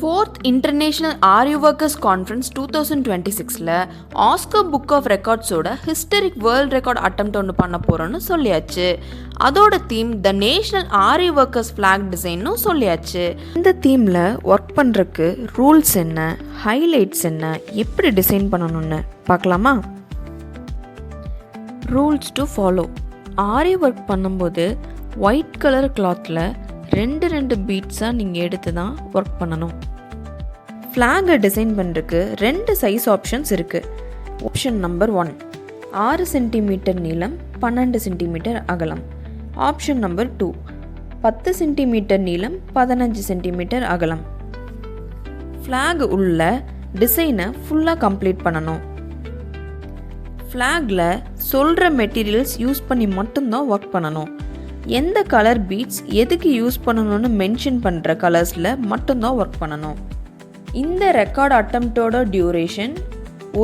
4th International RU Workers Conference 2026ல Oscar book of ரெக்கார்ட்ஸோட historic world record attempt ஒன்று பண்ண போகிறோன்னு சொல்லியாச்சு. அதோட theme the national RU workers flag டிசைன்னு சொல்லியாச்சு. இந்த தீமில் ஒர்க் பண்ணுறதுக்கு ரூல்ஸ் என்ன, ஹைலைட்ஸ் என்ன, எப்படி டிசைன் பண்ணணும்னு பார்க்கலாமா? Rules to follow. RU work பண்ணும்போது ஒயிட் கலர் கிளாத்தில் ரெண்டு பீட்ஸாக நீங்கள் எடுத்து தான் ஒர்க் பண்ணணும். ஃப்ளாகை டிசைன் பண்ணுறதுக்கு 2 சைஸ் ஆப்ஷன்ஸ் இருக்குது. ஆப்ஷன் நம்பர் 1 6 சென்டிமீட்டர் நீளம் 12 சென்டிமீட்டர் அகலம். ஆப்ஷன் நம்பர் 2 10 சென்டிமீட்டர் நீளம் 15 சென்டிமீட்டர் அகலம். ஃப்ளாக் உள்ள டிசைனை ஃபுல்லாக கம்ப்ளீட் பண்ணணும். ஃப்ளாகில் சொல்கிற மெட்டீரியல்ஸ் யூஸ் பண்ணி மட்டும்தான் ஒர்க் பண்ணணும். எந்த கலர் பீட்ஸ் எதுக்கு யூஸ் பண்ணணும்னு மென்ஷன் பண்ணுற கலர்ஸில் மட்டும்தான் ஒர்க் பண்ணணும். இந்த ரெக்கார்ட் அட்டெம்ப்டோட டியூரேஷன்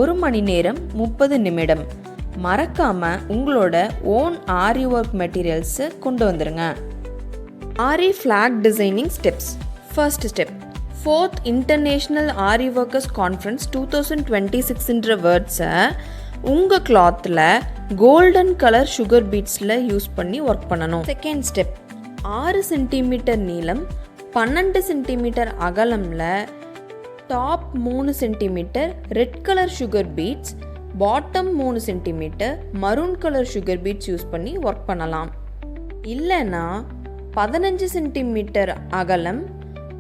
1 மணி நேரம் 30 நிமிடம். மறக்காமல் உங்களோட ஓன் RU ஒர்க் மெட்டீரியல்ஸை கொண்டு வந்துடுங்க. RU flag designing steps. First step, 4th international RU workers conference 2026ன்ற வேர்ட்ஸை உங்கள் கிளாத்தில் கோல்டன் கலர் சுகர் பீட்ஸில் யூஸ் பண்ணி ஒர்க் பண்ணணும். செகண்ட் ஸ்டெப், 6 சென்டிமீட்டர் நீளம் 12 சென்டிமீட்டர் அகலமில் top 3 centimetre red colour sugar beads, bottom 3 centimetre maroon colour sugar beads use பண்ணி ஒர்க் பண்ணலாம். இல்லைன்னா 15 சென்டிமீட்டர் அகலம்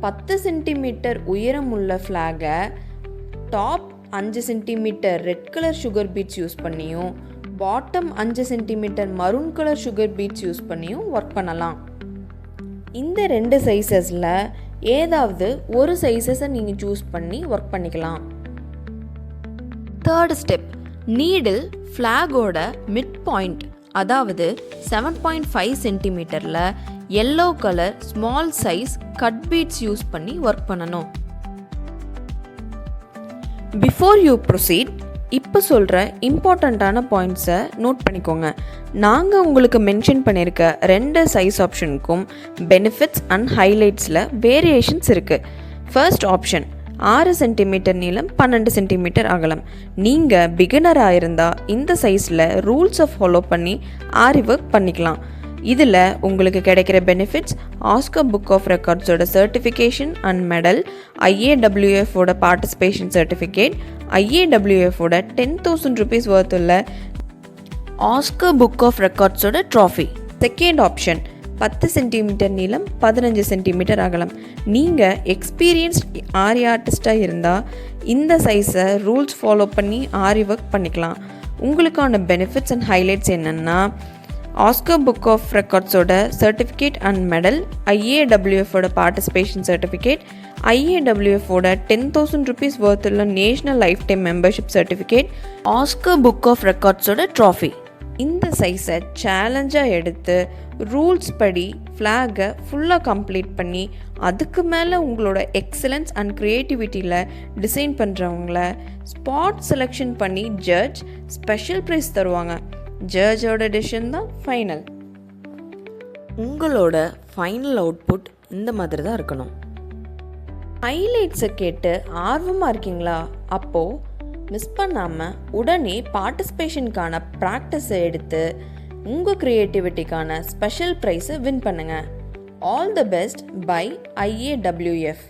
10 சென்டிமீட்டர் உயரம் உள்ள ஃப்ளாகை top 5 centimetre red colour sugar beads use பண்ணியும் bottom 5 centimetre maroon colour sugar beads use பண்ணியும் ஒர்க் பண்ணலாம். இந்த 2 சைஸஸில் ஏதாவது ஒரு சைஸஸை நீங்கள் சூஸ் பண்ணி ஒர்க் பண்ணிக்கலாம். தேர்ட் ஸ்டெப், நீடில் ஃப்ளாகோட மிட் பாயிண்ட் அதாவது 7.5 சென்டிமீட்டரில் yellow colour small size cut beads use பண்ணி ஒர்க் பண்ணணும். பிஃபோர் யூ ப்ரொசீட், இப்போ சொல்கிற இம்பார்ட்டண்ட்டான பாயிண்ட்ஸை நோட் பண்ணிக்கோங்க. நாங்கள் உங்களுக்கு மென்ஷன் பண்ணியிருக்க 2 சைஸ் ஆப்ஷனுக்கும் பெனிஃபிட்ஸ் அண்ட் ஹைலைட்ஸில் வேரியேஷன்ஸ் இருக்குது. ஃபர்ஸ்ட் ஆப்ஷன் 6 சென்டிமீட்டர் நீளம் 12 சென்டிமீட்டர் அகலம். நீங்கள் பிகினராக இருந்தால் இந்த சைஸில் ரூல்ஸை ஃபாலோ பண்ணி RU ஒர்க் பண்ணிக்கலாம். இதில் உங்களுக்கு கிடைக்கிற பெனிஃபிட்ஸ் ஆஸ்கர் புக் ஆஃப் ரெக்கார்ட்ஸோட சர்டிஃபிகேஷன் அண்ட் மெடல், IAWFோட பார்ட்டிசிபேஷன் சர்டிஃபிகேட், IAWFோட 10,000 rupees worth உள்ள ஆஸ்கர் புக் ஆஃப் ரெக்கார்ட்ஸோட ட்ராஃபி. செகண்ட் ஆப்ஷன் 10 சென்டிமீட்டர் நீளம் 15 சென்டிமீட்டர் அகலம். நீங்கள் எக்ஸ்பீரியன்ஸ்ட் RU ஆர்டிஸ்டாக இருந்தால் இந்த சைஸை ரூல்ஸ் ஃபாலோ பண்ணி RU ஒர்க் பண்ணிக்கலாம். உங்களுக்கான பெனிஃபிட்ஸ் அண்ட் ஹைலைட்ஸ் என்னென்னா ஆஸ்கர் புக் ஆஃப் ரெக்கார்ட்ஸோட சர்டிஃபிகேட் அண்ட் மெடல், IAWFோட பார்ட்டிசிபேஷன் சர்டிஃபிகேட், IAWFோட 10,000 rupees worth உள்ள national life time membership certificate, Oscar book of ரெக்கார்ட்ஸோட ட்ராஃபி. இந்த சைஸை சேலஞ்சாக எடுத்து ரூல்ஸ் படி ஃப்ளாகை ஃபுல்லாக கம்ப்ளீட் பண்ணி அதுக்கு மேலே உங்களோட எக்ஸலன்ஸ் அண்ட் க்ரியேட்டிவிட்டியில் டிசைன் பண்ணுறவங்கள ஸ்பாட் செலெக்ஷன் பண்ணி ஜட்ஜ் ஸ்பெஷல் ப்ரைஸ் தருவாங்க. ஜட்ஜோட டிசிஷன் தான் ஃபைனல். உங்களோட ஃபைனல் அவுட்புட் இந்த மாதிரி தான் இருக்கணும். ஹைலைட்ஸை கேட்டு ஆர்வமாக இருக்கீங்களா? அப்போது மிஸ் பண்ணாமல் உடனே பார்ட்டிசிபேஷனுக்கான ப்ராக்டிஸை எடுத்து உங்கள் க்ரியேட்டிவிட்டிக்கான ஸ்பெஷல் ப்ரைஸை வின் பண்ணுங்கள். All the best by IAWF.